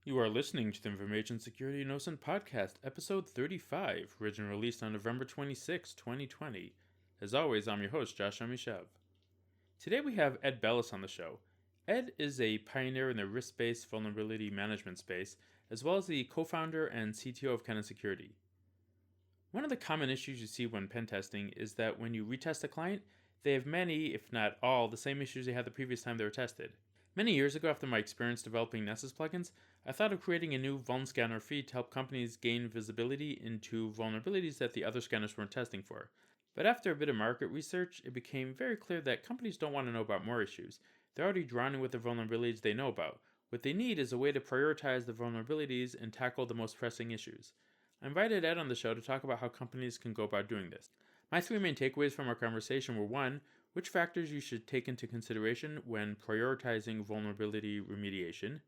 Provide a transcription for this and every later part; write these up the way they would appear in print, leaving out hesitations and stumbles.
You are listening to the Information Security Innocent Podcast, episode 35, originally released on November 26, 2020. As always, I'm your host, Josh Amishav. Today we have Ed Bellis on the show. Ed is a pioneer in the risk-based vulnerability management space, as well as the co-founder and CTO of Canon Security. One of the common issues you see when pen testing is that when you retest a client, they have many, if not all, the same issues they had the previous time they were tested. Many years ago, after my experience developing Nessus plugins, I thought of creating a new vuln scanner feed to help companies gain visibility into vulnerabilities that the other scanners weren't testing for. But after a bit of market research, it became very clear that companies don't want to know about more issues. They're already drowning with the vulnerabilities they know about. What they need is a way to prioritize the vulnerabilities and tackle the most pressing issues. I invited Ed on the show to talk about how companies can go about doing this. My three main takeaways from our conversation were: one, which factors you should take into consideration when prioritizing vulnerability remediation;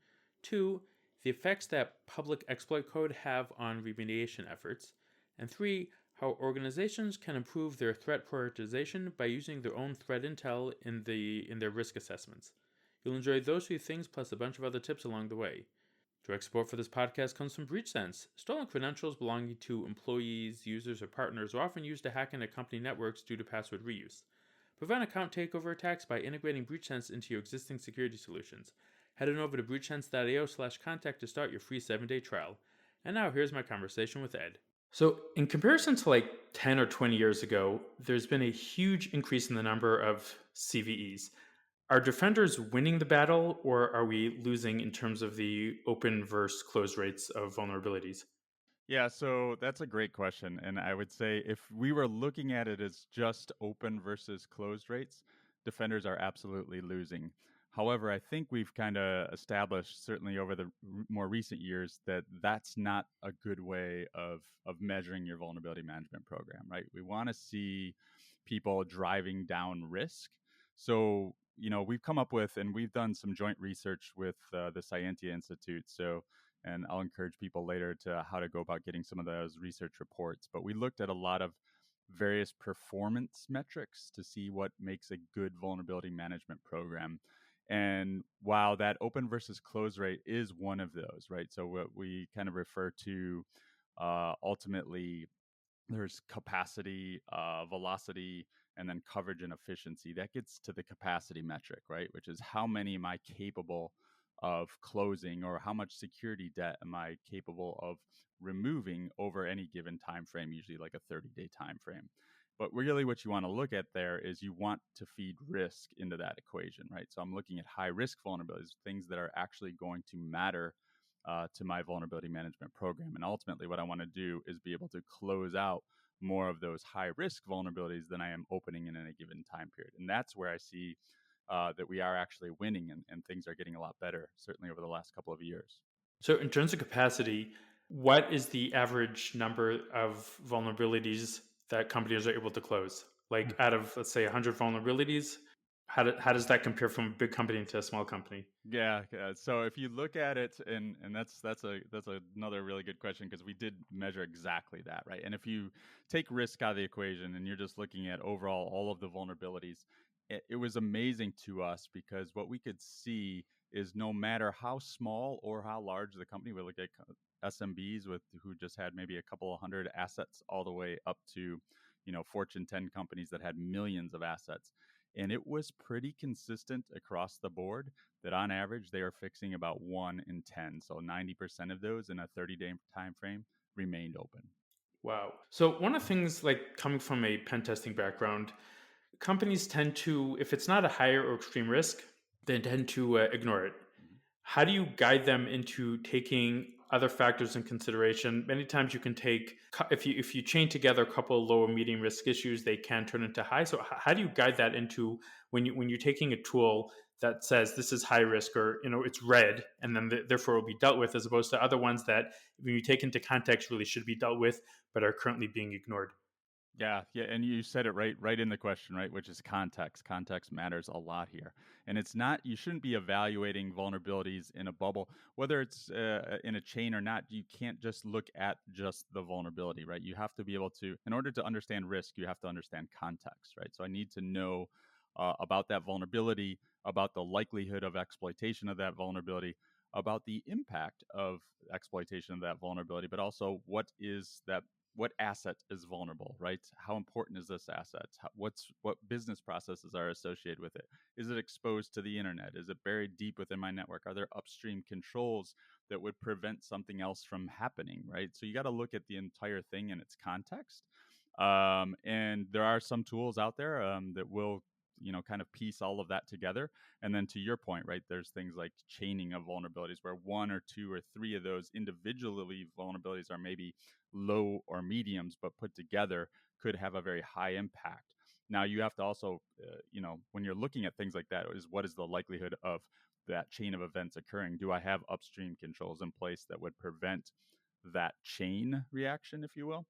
two, the effects that public exploit code have on remediation efforts; and three, how organizations can improve their threat prioritization by using their own threat intel in their risk assessments. You'll enjoy those three things plus a bunch of other tips along the way. Direct support for this podcast comes from BreachSense. Stolen credentials belonging to employees, users, or partners are often used to hack into company networks due to password reuse. Prevent account takeover attacks by integrating BreachSense into your existing security solutions. Head on over to breachsense.io/contact to start your free 7-day trial. And now here's my conversation with Ed. So, in comparison to like 10 or 20 years ago, there's been a huge increase in the number of CVEs. Are defenders winning the battle, or are we losing in terms of the open versus close rates of vulnerabilities? Yeah, so that's a great question. And I would say if we were looking at it as just open versus closed rates, defenders are absolutely losing. However, I think we've kind of established, certainly over the more recent years, that that's not a good way of measuring your vulnerability management program, right? We want to see people driving down risk. So, we've come up with, and we've done some joint research with the Scientia Institute. And I'll encourage people later to how to go about getting some of those research reports. But we looked at a lot of various performance metrics to see what makes a good vulnerability management program. And while that open versus close rate is one of those, right? So what we kind of refer to ultimately, there's capacity, velocity, and then coverage and efficiency. That gets to the capacity metric, right? Which is how many am I capable of closing, or how much security debt am I capable of removing over any given time frame, usually like a 30-day time frame. But really what you want to look at there is you want to feed risk into that equation, right? So I'm looking at high risk vulnerabilities, things that are actually going to matter to my vulnerability management program. And ultimately, what I want to do is be able to close out more of those high risk vulnerabilities than I am opening in a given time period. And that's where I see that we are actually winning, and things are getting a lot better, certainly over the last couple of years. So, in terms of capacity, what is the average number of vulnerabilities that companies are able to close? Like, out of, let's say, 100 vulnerabilities, how does that compare from a big company to a small company? Yeah. So if you look at it, and that's another really good question, because we did measure exactly that, right? And if you take risk out of the equation and you're just looking at overall all of the vulnerabilities, it was amazing to us, because what we could see is no matter how small or how large the company, we look at SMBs with who just had maybe a couple of hundred assets, all the way up to Fortune 10 companies that had millions of assets. And it was pretty consistent across the board that on average they are fixing about 1 in 10. So 90% of those in a 30-day time frame remained open. Wow. So, one of the things, like coming from a pen testing background, companies tend to, if it's not a higher or extreme risk, they tend to ignore it. Mhm. How do you guide them into taking other factors in consideration? Many times you can take, if you chain together a couple of low or medium risk issues, they can turn into high. So how do you guide that into, when you're taking a tool that says this is high risk, or it's red, and then therefore will be dealt with, as opposed to other ones that, when you take into context, really should be dealt with but are currently being ignored? Yeah, and you said it right in the question, right, which is context. Context matters a lot here. And it's not, you shouldn't be evaluating vulnerabilities in a bubble, whether it's in a chain or not. You can't just look at just the vulnerability, right? You have to be able to, in order to understand risk, you have to understand context, right? So I need to know about that vulnerability, about the likelihood of exploitation of that vulnerability, about the impact of exploitation of that vulnerability, but also what asset is vulnerable, right? How important is this asset? What business processes are associated with it? Is it exposed to the internet? Is it buried deep within my network? Are there upstream controls that would prevent something else from happening, right? So you got to look at the entire thing in its context. And there are some tools out there that will kind of piece all of that together. And then to your point, right, there's things like chaining of vulnerabilities where one or two or three of those individually vulnerabilities are maybe low or mediums, but put together could have a very high impact. Now you have to also when you're looking at things like that, is what is the likelihood of that chain of events occurring? Do I have upstream controls in place that would prevent that chain reaction, if you will?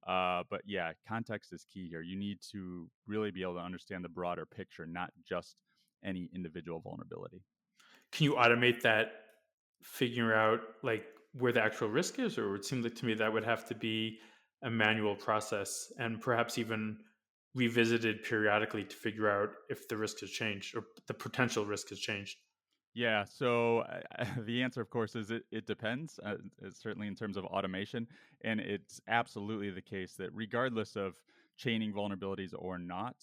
But yeah, context is key here. You need to really be able to understand the broader picture, not just any individual vulnerability. Can you automate that, figure out like where the actual risk is, or it seems like to me that would have to be a manual process and perhaps even revisited periodically to figure out if the risk has changed or the potential risk has changed? Yeah, so the answer, of course, is it depends, certainly in terms of automation. And it's absolutely the case that regardless of chaining vulnerabilities or not,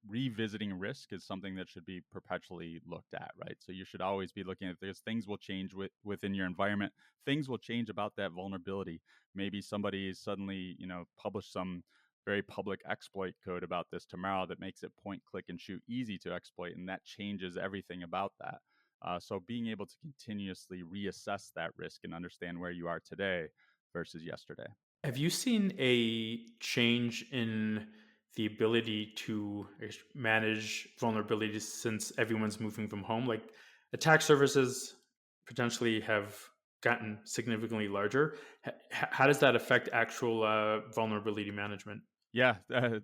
revisiting risk is something that should be perpetually looked at, right? So you should always be looking at this. Things will change within your environment. Things will change about that vulnerability. Maybe somebody suddenly, published some very public exploit code about this tomorrow that makes it point, click, and shoot easy to exploit, and that changes everything about that. So being able to continuously reassess that risk and understand where you are today versus yesterday. Have you seen a change in the ability to manage vulnerabilities since everyone's moving from home? Like attack surfaces potentially have gotten significantly larger. How does that affect actual vulnerability management? Yeah,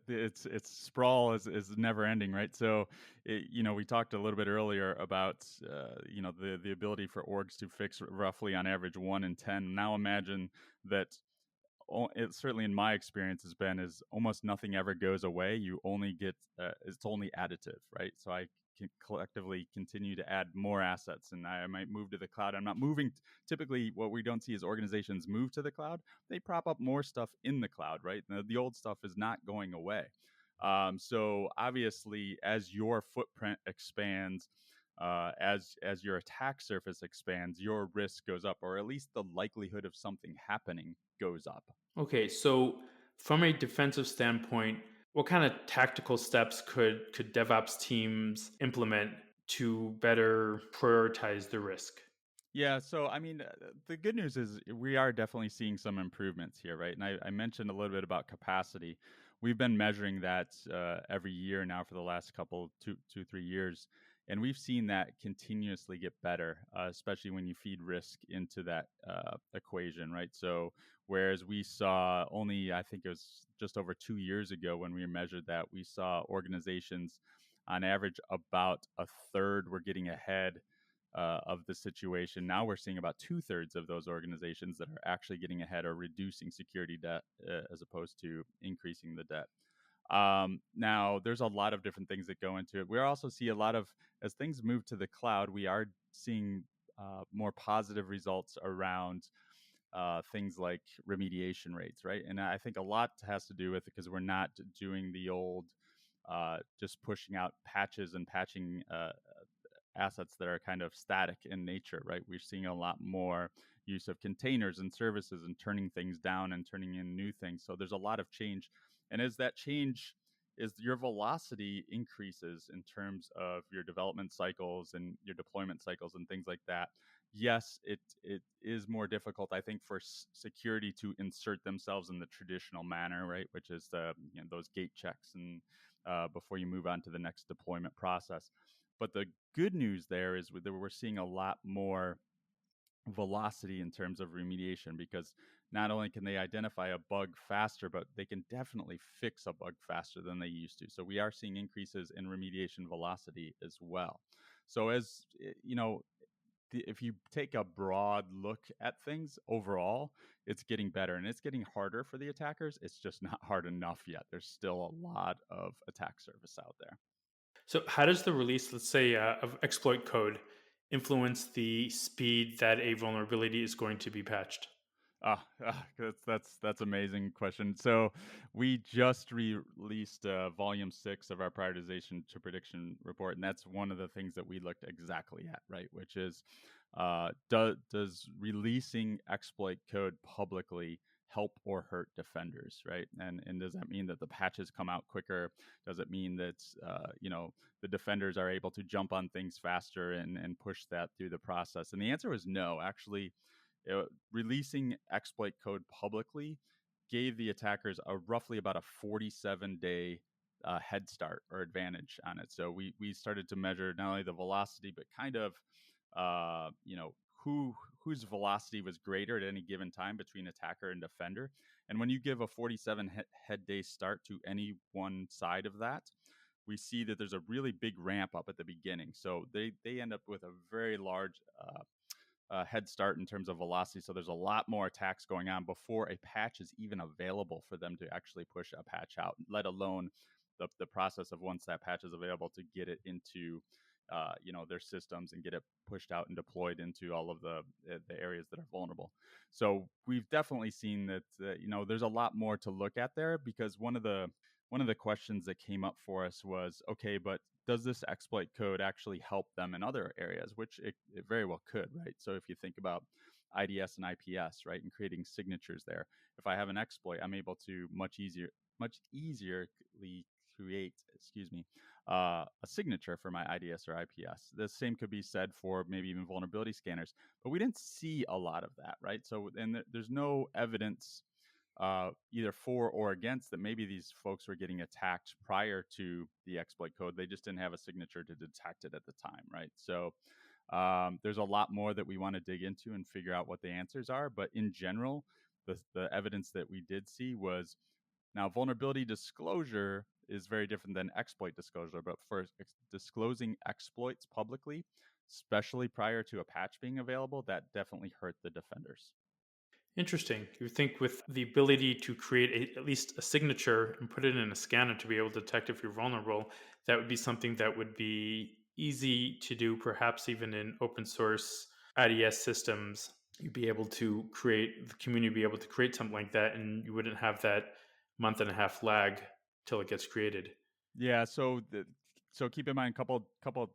it's sprawl is never ending, right? So, we talked a little bit earlier about the ability for orgs to fix roughly on average 1 in 10. Now imagine that it certainly in my experience has been is almost nothing ever goes away. You only get it's only additive, right? So I can collectively continue to add more assets, and I might move to the cloud. I'm not moving. Typically, what we don't see is organizations move to the cloud. They prop up more stuff in the cloud, right? The old stuff is not going away. So obviously, as your footprint expands, as your attack surface expands, your risk goes up, or at least the likelihood of something happening goes up. Okay, so from a defensive standpoint, what kind of tactical steps could DevOps teams implement to better prioritize the risk? Yeah, so I mean, the good news is we are definitely seeing some improvements here, right? And I mentioned a little bit about capacity. We've been measuring that every year now for the last couple, 3 years, and we've seen that continuously get better, especially when you feed risk into that equation, right? So whereas we saw only, I think it was just over 2 years ago when we measured that, we saw organizations on average about a third were getting ahead of the situation. Now we're seeing about 2/3 of those organizations that are actually getting ahead or reducing security debt as opposed to increasing the debt. Now, there's a lot of different things that go into it. We also see a lot of, as things move to the cloud, we are seeing more positive results around things like remediation rates, right? And I think a lot has to do with it because we're not doing the old just pushing out patches and patching assets that are kind of static in nature, right? We're seeing a lot more use of containers and services and turning things down and turning in new things. So there's a lot of change. And as that change is your velocity increases in terms of your development cycles and your deployment cycles and things like that. Yes, it is more difficult, I think, for security to insert themselves in the traditional manner, right? Which is those gate checks and before you move on to the next deployment process. But the good news there is that we're seeing a lot more velocity in terms of remediation because not only can they identify a bug faster, but they can definitely fix a bug faster than they used to. So we are seeing increases in remediation velocity as well. So as if you take a broad look at things overall, it's getting better and it's getting harder for the attackers. It's just not hard enough yet. There's still a lot of attack surface out there. So, how does the release, let's say, of exploit code influence the speed that a vulnerability is going to be patched? That's amazing question. So we just released volume 6 of our prioritization to prediction report, and that's one of the things that we looked exactly at, right? Which is, does releasing exploit code publicly help or hurt defenders, right? And does that mean that the patches come out quicker? Does it mean that the defenders are able to jump on things faster and push that through the process? And the answer was no. Actually, releasing exploit code publicly gave the attackers a roughly about a 47-day head start or advantage on it. So we started to measure not only the velocity, but kind of whose velocity was greater at any given time between attacker and defender. And when you give a 47 head day start to any one side of that, we see that there's a really big ramp up at the beginning. So they end up with a very large head start in terms of velocity. So there's a lot more attacks going on before a patch is even available for them to actually push a patch out, let alone the process of once that patch is available to get it into their systems and get it pushed out and deployed into all of the areas that are vulnerable. So we've definitely seen that there's a lot more to look at there, because one of the questions that came up for us was, okay, but does this exploit code actually help them in other areas? Which it very well could, right? So if you think about IDS and IPS, right, and creating signatures there, if I have an exploit, I'm able to much easierly create, a signature for my IDS or IPS. The same could be said for maybe even vulnerability scanners, but we didn't see a lot of that, right? So, and there's no evidence either for or against that maybe these folks were getting attacked prior to the exploit code. They just didn't have a signature to detect it at the time, right? So there's a lot more that we want to dig into and figure out what the answers are. But in general, the evidence that we did see was, now vulnerability disclosure is very different than exploit disclosure. But for disclosing exploits publicly, especially prior to a patch being available, that definitely hurt the defenders. Interesting. You think with the ability to create at least a signature and put it in a scanner to be able to detect if you're vulnerable, that would be something that would be easy to do, perhaps even in open source IDS systems. You'd be able to create, the community would be able to create something like that, and you wouldn't have that month and a half lag till it gets created. Yeah, so keep in mind couple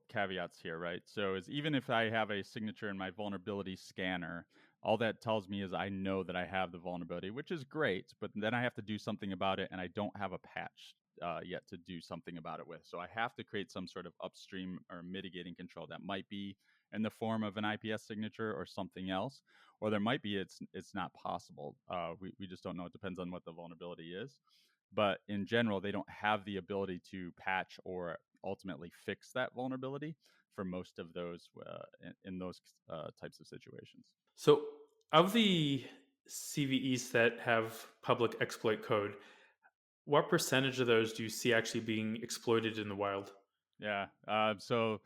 caveats here, right? So is even if I have a signature in my vulnerability scanner, all that tells me is I know that I have the vulnerability, which is great, but then I have to do something about it, and I don't have a patch yet to do something about it with. So I have to create some sort of upstream or mitigating control that might be in the form of an IPS signature or something else, or there might be it's not possible. We just don't know. It depends on what the vulnerability is, but in general, they don't have the ability to patch or ultimately fix that vulnerability for most of those in those types of situations. So, of the CVEs that have public exploit code, what percentage of those do you see actually being exploited in the wild? Yeah. So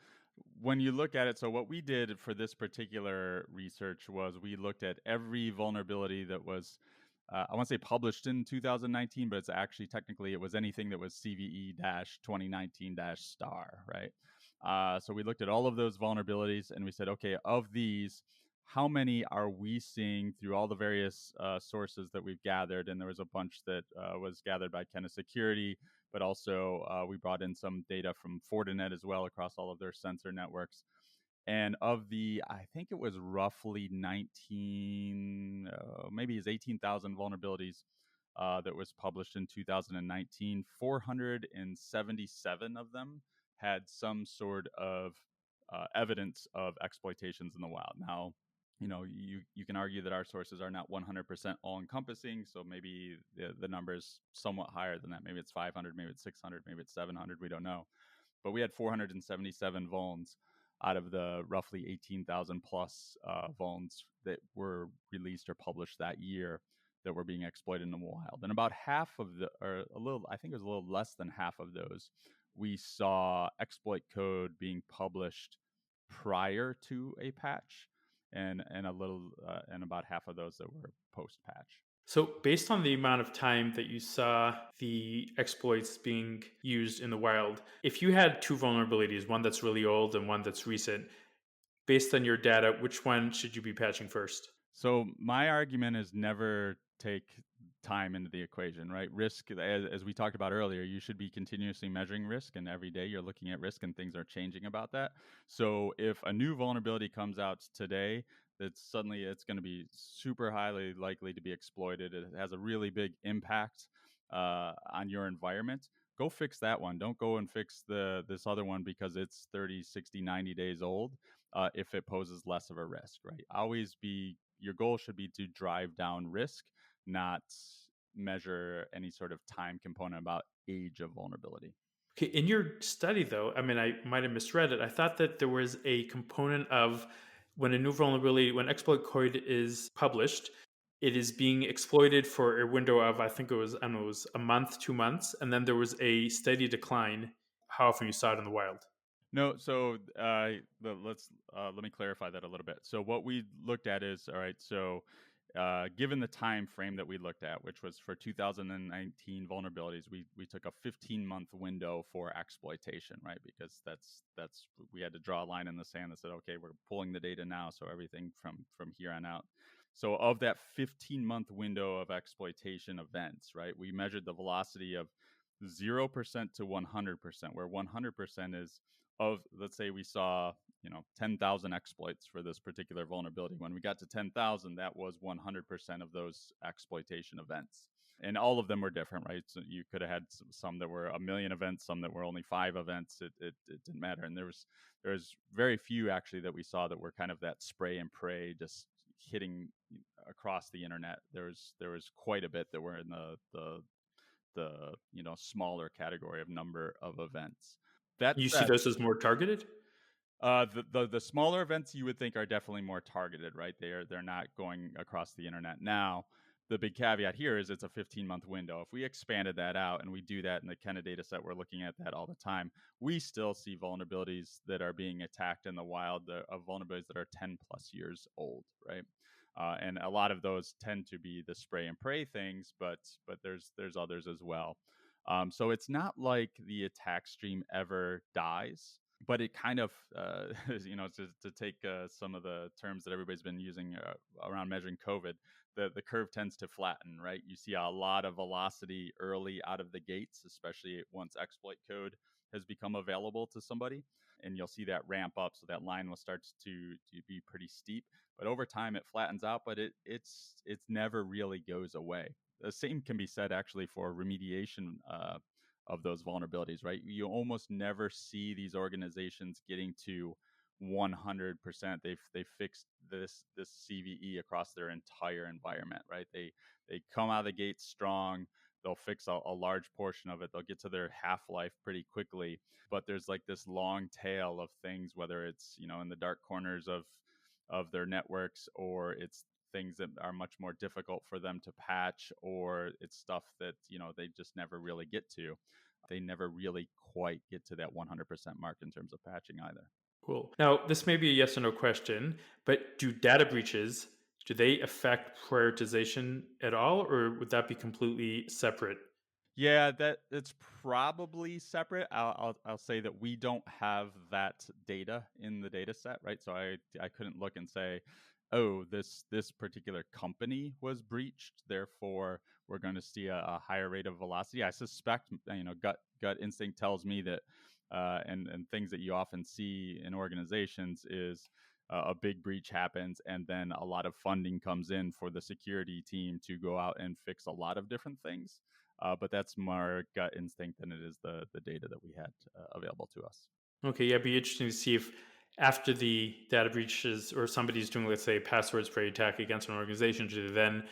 when you look at it, so what we did for this particular research was we looked at every vulnerability that was, I want to say published in 2019, but it's actually technically it was anything that was CVE 2019 star, right? So we looked at all of those vulnerabilities and we said, okay, of these, how many are we seeing through all the various sources that we've gathered? And there was a bunch that was gathered by Kenna Security, but also we brought in some data from Fortinet as well across all of their sensor networks. And of the, I think it was roughly 19, maybe it's 18,000 vulnerabilities that was published in 2019, 477 of them had some sort of evidence of exploitations in the wild. Now, you can argue that our sources are not 100% all encompassing, so maybe the number is somewhat higher than that. Maybe it's 500, maybe it's 600, maybe it's 700. We don't know, but we had 477 vulns out of the roughly 18,000 plus vulns that were released or published that year that were being exploited in the wild. And about half of the, or a little, I think it was a little less than half of those, we saw exploit code being published prior to a patch, and a little, and about half of those that were post patch. So, based on the amount of time that you saw the exploits being used in the wild, if you had two vulnerabilities, one that's really old and one that's recent, based on your data, which one should you be patching first? So my argument is never take time into the equation, right? Risk, as we talked about earlier, you should be continuously measuring risk, and every day you're looking at risk, and things are changing about that. So if a new vulnerability comes out today, that suddenly it's going to be super highly likely to be exploited. It has a really big impact on your environment. Go fix that one. Don't go and fix this other one because it's 30, 60, 90 days old if it poses less of a risk, right? Always be your goal should be to drive down risk, not measure any sort of time component about age of vulnerability. Okay, in your study, though, I mean, I might have misread it. I thought that there was a component of when a new vulnerability, when exploit code is published, it is being exploited for a window of, I think it was, I don't know, it was a month, 2 months, and then there was a steady decline. How often you saw it in the wild? No, so let me clarify that a little bit. So what we looked at is all right. So given the time frame that we looked at, which was for 2019 vulnerabilities, we took a 15-month window for exploitation, right? Because that's we had to draw a line in the sand that said, okay, we're pulling the data now, so everything from here on out. So of that 15-month window of exploitation events, right, we measured the velocity of 0% to 100%, where 100% is of, let's say we saw 10,000 exploits for this particular vulnerability. When we got to 10,000, that was 100% of those exploitation events, and all of them were different, right? So you could have had some that were a million events, some that were only 5 events. It didn't matter, and there was very few actually that we saw that were kind of that spray and pray, just hitting across the internet. There was quite a bit that were in the smaller category of number of events. That You see said, those as more targeted? the smaller events you would think are definitely more targeted, right? They're not going across the internet. Now, the big caveat here is it's a 15-month window. If we expanded that out and we do that in the kind of data set we're looking at that all the time, we still see vulnerabilities that are being attacked in the wild, of vulnerabilities that are 10 plus years old, right? And a lot of those tend to be the spray and pray things, but there's others as well. So it's not like the attack stream ever dies, but it kind of, to take some of the terms that everybody's been using around measuring COVID, the curve tends to flatten, right? You see a lot of velocity early out of the gates, especially once exploit code has become available to somebody. And you'll see that ramp up, so that line will start to be pretty steep. But over time, it flattens out, but it's never really goes away. The same can be said actually for remediation of those vulnerabilities, right? You almost never see these organizations getting to 100%. They've fixed this CVE across their entire environment, right? They come out of the gate strong. They'll fix a large portion of it. They'll get to their half life pretty quickly, but there's like this long tail of things, whether it's in the dark corners of their networks, or it's things that are much more difficult for them to patch, or it's stuff that they just never really get to. They never really quite get to that 100% mark in terms of patching either. Cool. Now, this may be a yes or no question, but do data breaches, do they affect prioritization at all, or would that be completely separate? Yeah, it's probably separate. I'll say that we don't have that data in the data set, right? So I couldn't look and say, oh, this particular company was breached, therefore we're going to see a higher rate of velocity. I suspect, gut instinct tells me that, and things that you often see in organizations is a big breach happens, and then a lot of funding comes in for the security team to go out and fix a lot of different things. But that's more gut instinct than it is the data that we had available to us. Okay, yeah, it'd be interesting to see if after the data breaches or somebody's doing, let's say, a password spray attack against an organization, do they then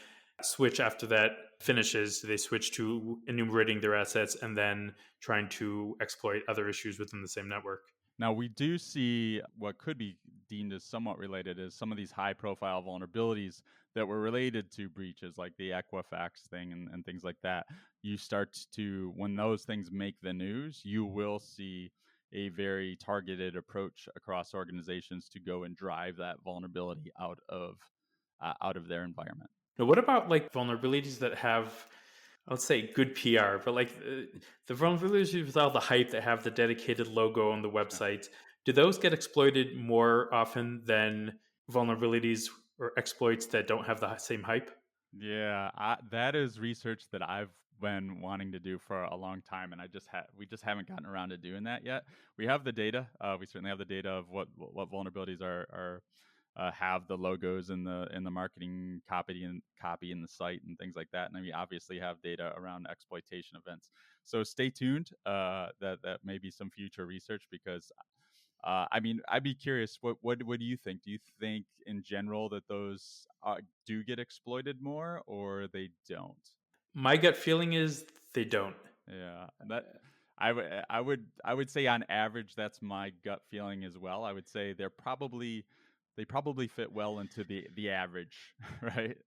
switch after that finishes? Do they switch to enumerating their assets and then trying to exploit other issues within the same network? Now, we do see what could be deemed as somewhat related is some of these high profile vulnerabilities that were related to breaches, like the Equifax thing and things like that. You start to, when those things make the news, you will see a very targeted approach across organizations to go and drive that vulnerability out of their environment. Now, what about like vulnerabilities that have, let's say, good PR, but like the vulnerabilities with all the hype that have the dedicated logo on the website? Do those get exploited more often than vulnerabilities or exploits that don't have the same hype? Yeah, that is research that I've been wanting to do for a long time, and we just haven't gotten around to doing that yet. We have the data. We certainly have the data of what vulnerabilities are have the logos in the marketing copy in the site and things like that. And then we obviously have data around exploitation events. So stay tuned. That may be some future research because I mean, I'd be curious. What do you think? Do you think in general that those do get exploited more, or they don't? My gut feeling is they don't. Yeah, that I would say on average that's my gut feeling as well. I would say they probably fit well into the average, right?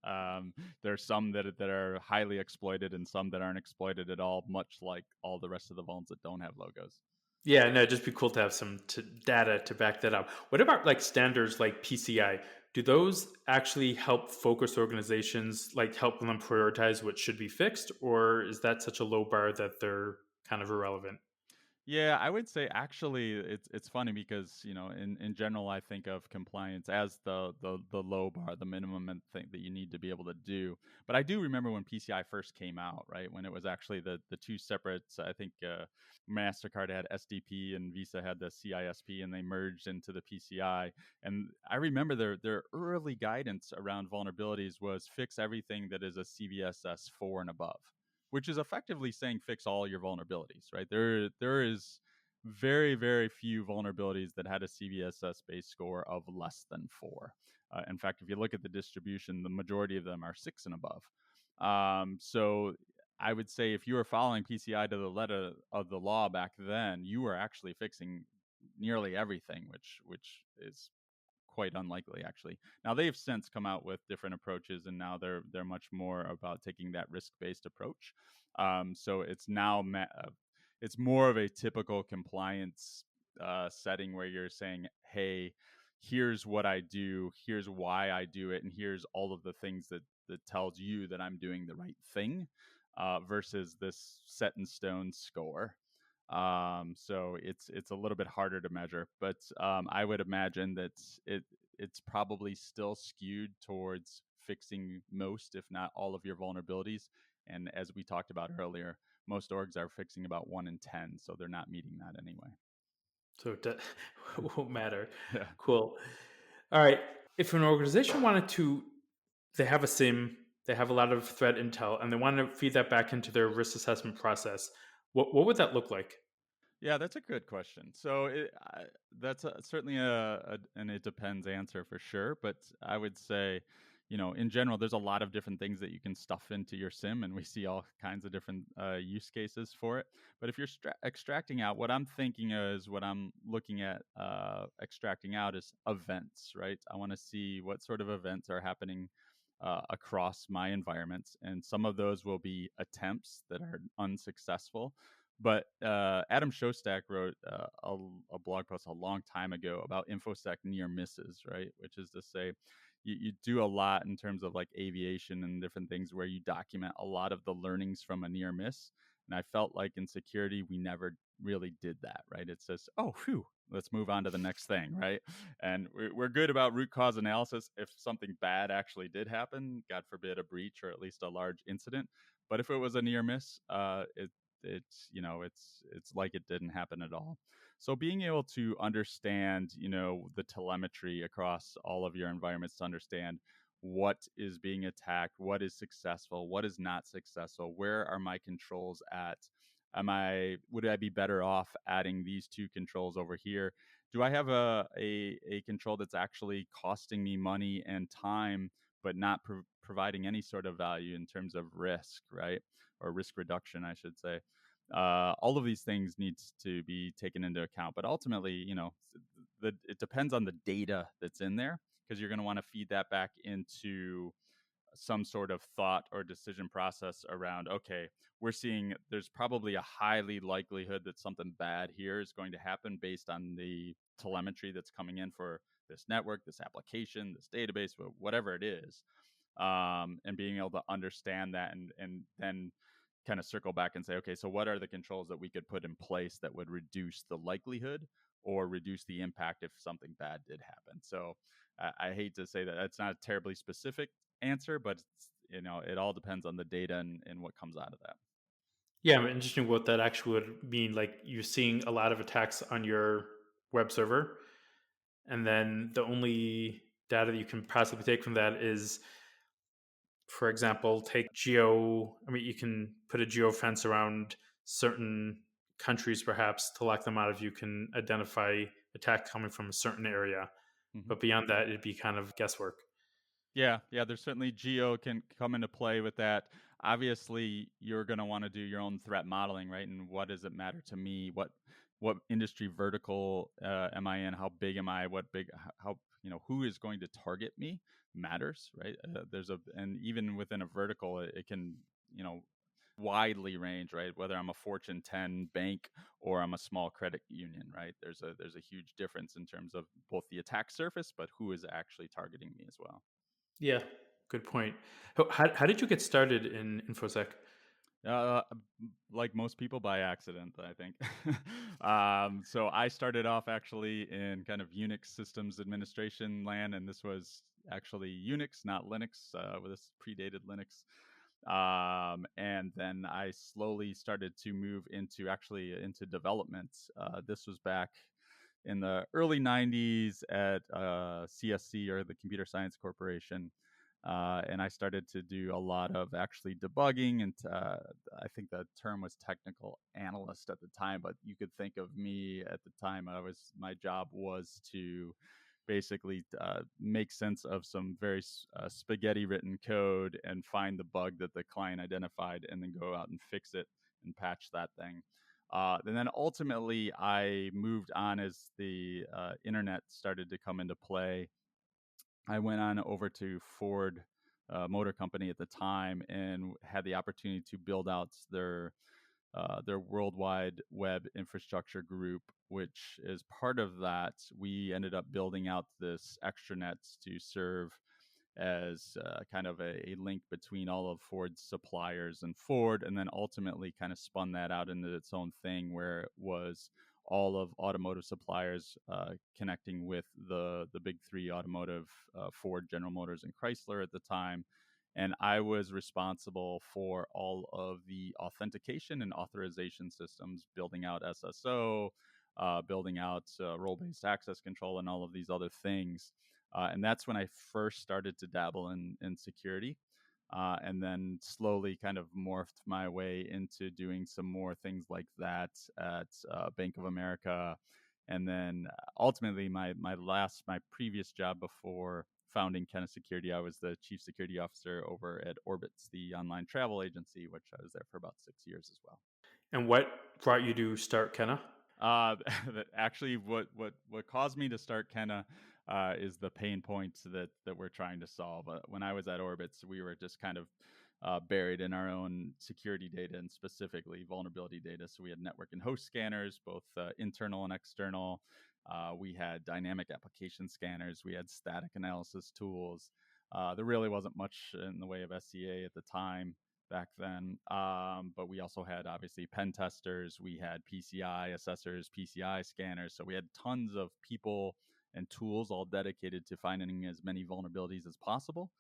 There's some that are highly exploited and some that aren't exploited at all, much like all the rest of the vulns that don't have logos. Yeah, no, it'd just be cool to have some data to back that up. What about like standards like PCI? Do those actually help focus organizations, like help them prioritize what should be fixed, or is that such a low bar that they're kind of irrelevant? Yeah, I would say actually it's funny because in general I think of compliance as the low bar, the minimum thing that you need to be able to do. But I do remember when PCI first came out, right? When it was actually the two separate. I think Mastercard had SDP and Visa had the CISP, and they merged into the PCI. And I remember their early guidance around vulnerabilities was fix everything that is a CVSS 4 and above, which is effectively saying fix all your vulnerabilities, right? There is very few vulnerabilities that had a CVSS base score of less than 4. In fact, if you look at the distribution, the majority of them are 6 and above. So I would say if you were following PCI to the letter of the law back then, you were actually fixing nearly everything, which is quite unlikely actually. Now they've since come out with different approaches, and now they're much more about taking that risk based approach. So it's now it's more of a typical compliance setting where you're saying, hey, here's what I do, here's why I do it, and here's all of the things that tells you that I'm doing the right thing, versus this set in stone score. So it's a little bit harder to measure, but I would imagine that it's probably still skewed towards fixing most, if not all, of your vulnerabilities. And as we talked about earlier, most orgs are fixing about 1 in 10, so they're not meeting that anyway. So it won't matter. Yeah. Cool. All right. If an organization wanted to, they have a SIM, they have a lot of threat intel, and they want to feed that back into their risk assessment process, what would that look like? Yeah, that's a good question. So that's certainly an it depends answer for sure. But I would say, in general, there's a lot of different things that you can stuff into your sim, and we see all kinds of different use cases for it. But if you're extracting out, what I'm thinking is what I'm looking at extracting out is events, right? I want to see what sort of events are happening across my environments, and some of those will be attempts that are unsuccessful. But Adam Shostak wrote a blog post a long time ago about infosec near misses, right? Which is to say, you do a lot in terms of like aviation and different things where you document a lot of the learnings from a near miss. And I felt like in security, we never really did that, right? It says, oh, phew, let's move on to the next thing, right? And we're good about root cause analysis if something bad actually did happen, God forbid a breach or at least a large incident. But if it was a near miss, it's like it didn't happen at all. So being able to understand the telemetry across all of your environments to understand what is being attacked, what is successful, what is not successful, where are my controls at, would I be better off adding these two controls over here, do I have a control that's actually costing me money and time but not providing any sort of value in terms of risk, right? Or risk reduction, I should say. All of these things needs to be taken into account, but ultimately, it depends on the data that's in there because you're going to want to feed that back into some sort of thought or decision process around, okay, we're seeing there's probably a highly likelihood that something bad here is going to happen based on the telemetry that's coming in for this network, this application, this database, whatever it is. And being able to understand that and then kind of circle back and say, okay, so what are the controls that we could put in place that would reduce the likelihood or reduce the impact if something bad did happen. So I hate to say that that's not a terribly specific answer, but it all depends on the data and what comes out of that. Yeah, I'm interested what that actually would mean. Like you're seeing a lot of attacks on your web server, and then the only data that you can possibly take from that is, for example, take geo. I mean, you can put a geo fence around certain countries, perhaps, to lock them out if you can identify attack coming from a certain area. Mm-hmm. But beyond that, it'd be kind of guesswork. Yeah, there's certainly geo can come into play with that. Obviously, you're going to want to do your own threat modeling, right? And what does it matter to me? What industry vertical am I in? How big am I? What big how who is going to target me matters, right? And even within a vertical, it can widely range, right? Whether I'm a Fortune 10 bank or I'm a small credit union, right? There's a huge difference in terms of both the attack surface, but who is actually targeting me as well. Yeah, good point. How did you get started in InfoSec? Uh, like most people by accident, I think. So I started off actually in kind of Unix systems administration land, and this was actually Unix, not Linux. This predated Linux. And then I slowly started to move into development. This was back in the early 90s at CSC, or the Computer Science Corporation. And I started to do a lot of actually debugging, and I think the term was technical analyst at the time. But you could think of me at the time. My job was to basically make sense of some very spaghetti written code and find the bug that the client identified, and then go out and fix it and patch that thing. And then ultimately, I moved on as the internet started to come into play. I went on over to Ford Motor Company at the time and had the opportunity to build out their worldwide web infrastructure group, which is part of that. We ended up building out this extranet to serve as kind of a link between all of Ford's suppliers and Ford, and then ultimately kind of spun that out into its own thing, where it was all of automotive suppliers connecting with the big three automotive, Ford, General Motors, and Chrysler at the time. And I was responsible for all of the authentication and authorization systems, building out SSO, building out role-based access control, and all of these other things. And that's when I first started to dabble in security. And then slowly kind of morphed my way into doing some more things like that at Bank of America. And then ultimately, my previous job before founding Kenna Security, I was the chief security officer over at Orbitz, the online travel agency, which I was there for about 6 years as well. And what brought you to start Kenna? Actually, what caused me to start Kenna is the pain points that we're trying to solve. When I was at Orbitz, we were just kind of buried in our own security data, and specifically vulnerability data. So we had network and host scanners, both internal and external. We had dynamic application scanners. We had static analysis tools. There really wasn't much in the way of SCA at the time back then. But we also had obviously pen testers, we had PCI assessors, PCI scanners. So we had tons of people and tools all dedicated to finding as many vulnerabilities as possible.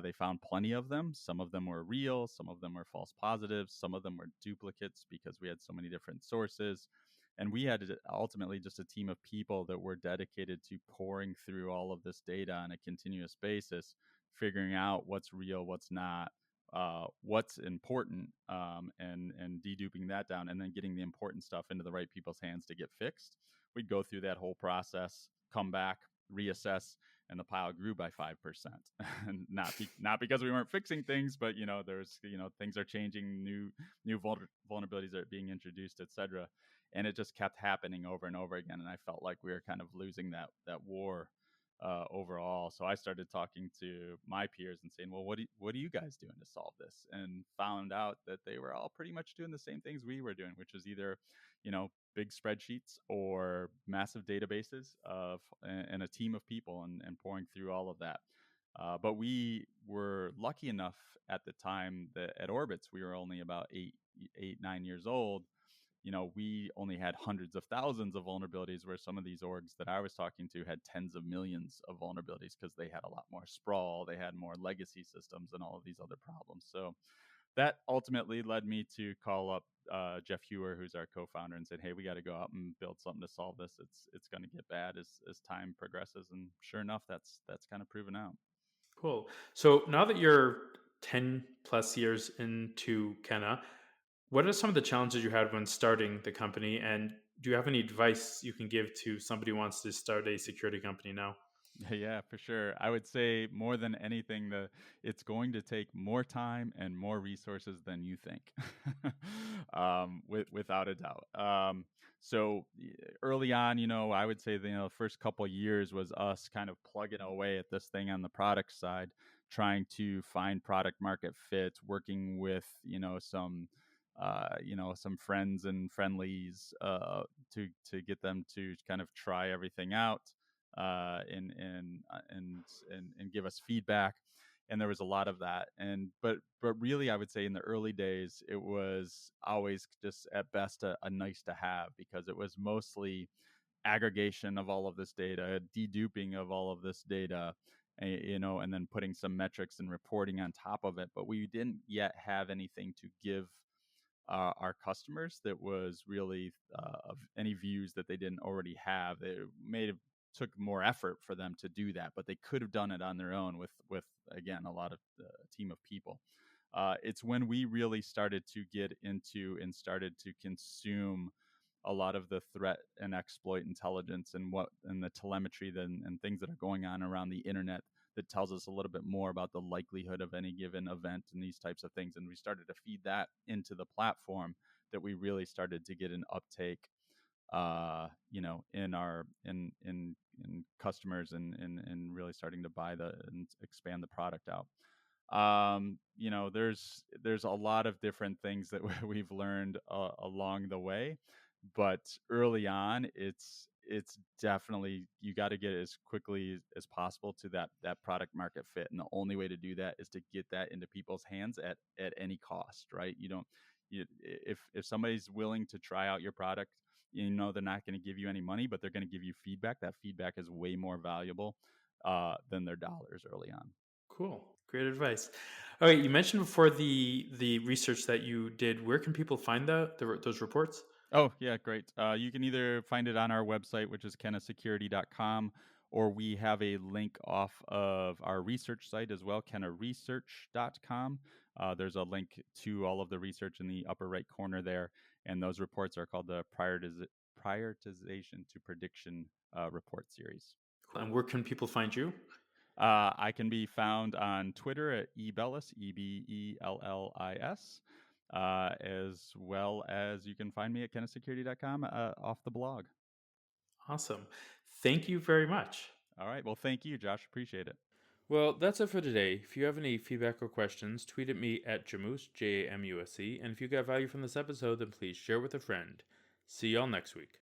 They found plenty of them. Some of them were real, some of them were false positives, some of them were duplicates because we had so many different sources. And we had ultimately just a team of people that were dedicated to pouring through all of this data on a continuous basis, figuring out what's real, what's not, what's important, and deduping that down, and then getting the important stuff into the right people's hands to get fixed. We'd go through that whole process, come back, reassess, and the pile grew by 5%. And not because we weren't fixing things, but there's things are changing, new vulnerabilities are being introduced, etc. And it just kept happening over and over again. And I felt like we were kind of losing that war overall. So I started talking to my peers and saying, well, what are you guys doing to solve this? And found out that they were all pretty much doing the same things we were doing, which was either, big spreadsheets or massive databases and a team of people, and pouring through all of that. But we were lucky enough at the time that at Orbitz, we were only about 9 years old. we only had hundreds of thousands of vulnerabilities, where some of these orgs that I was talking to had tens of millions of vulnerabilities because they had a lot more sprawl, they had more legacy systems, and all of these other problems. So that ultimately led me to call up Jeff Hewer, who's our co-founder, and said, "Hey, we got to go out and build something to solve this. It's going to get bad as time progresses." And sure enough, that's kind of proven out. Cool. So now that you're 10 plus years into Kenna, what are some of the challenges you had when starting the company? And do you have any advice you can give to somebody who wants to start a security company now? Yeah, for sure. I would say more than anything, it's going to take more time and more resources than you think, without a doubt. Early on, I would say the first couple years was us kind of plugging away at this thing on the product side, trying to find product market fit, working with some friends and friendlies to get them to kind of try everything out and give us feedback. And there was a lot of that. But really, I would say in the early days, it was always just at best a nice to have, because it was mostly aggregation of all of this data, deduping of all of this data, and then putting some metrics and reporting on top of it. But we didn't yet have anything to give our customers that was really of any views that they didn't already have. It took more effort for them to do that, but they could have done it on their own with again a lot of team of people. It's when we really started to get into and started to consume a lot of the threat and exploit intelligence and the telemetry and things that are going on around the internet, that tells us a little bit more about the likelihood of any given event and these types of things. And we started to feed that into the platform, that we really started to get an uptake, in customers, and really starting to buy and expand the product out. There's a lot of different things that we've learned along the way, but early on, it's definitely, you got to get as quickly as possible to that product market fit, and the only way to do that is to get that into people's hands at any cost, right? If somebody's willing to try out your product, they're not going to give you any money, but they're going to give you feedback. That feedback is way more valuable than their dollars early on. Cool. Great advice. All right, you mentioned before the research that you did. Where can people find those reports? Oh, yeah, great. You can either find it on our website, which is kennasecurity.com, or we have a link off of our research site as well, kennaresearch.com. There's a link to all of the research in the upper right corner there, and those reports are called the prioritization to prediction report series. And where can people find you? I can be found on Twitter at ebellis, Ebellis, as well as you can find me at kennasecurity.com off the blog. Awesome. Thank you very much. All right. Well, thank you, Josh. Appreciate it. Well, that's it for today. If you have any feedback or questions, tweet at me at Jamus, Jamusc. And if you got value from this episode, then please share with a friend. See y'all next week.